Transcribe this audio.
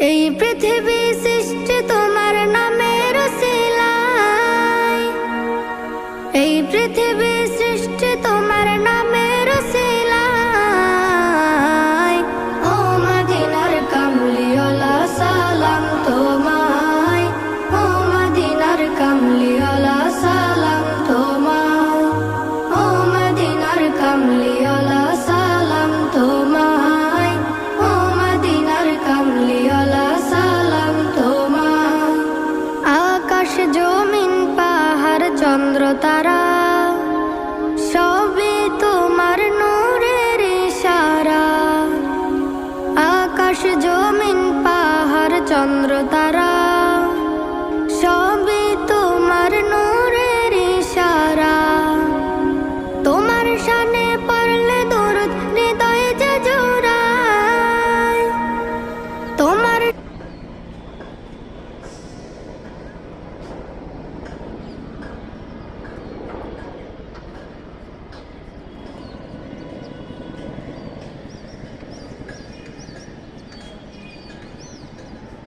এই পৃথিবী সৃষ্টি তোমার নামের উসিলায়, এই পৃথিবী সৃষ্টি তোমার নামের উসিলায়। ও মদিনার কামলিওয়ালা সালাম তোমায়, ও মদিনার কামলিওয়ালা সালাম তোমায়, ও মদিনার কামলিওয়ালা সালাম তোমায়, ও মদিনার কামলিওয়ালা সালাম তোমায়। আকাশ জমিন পাহাড় চন্দ্র তারা সবই তোমার নূরের ইশারা। আকাশ জমিন পাহাড় চন্দ্র তারা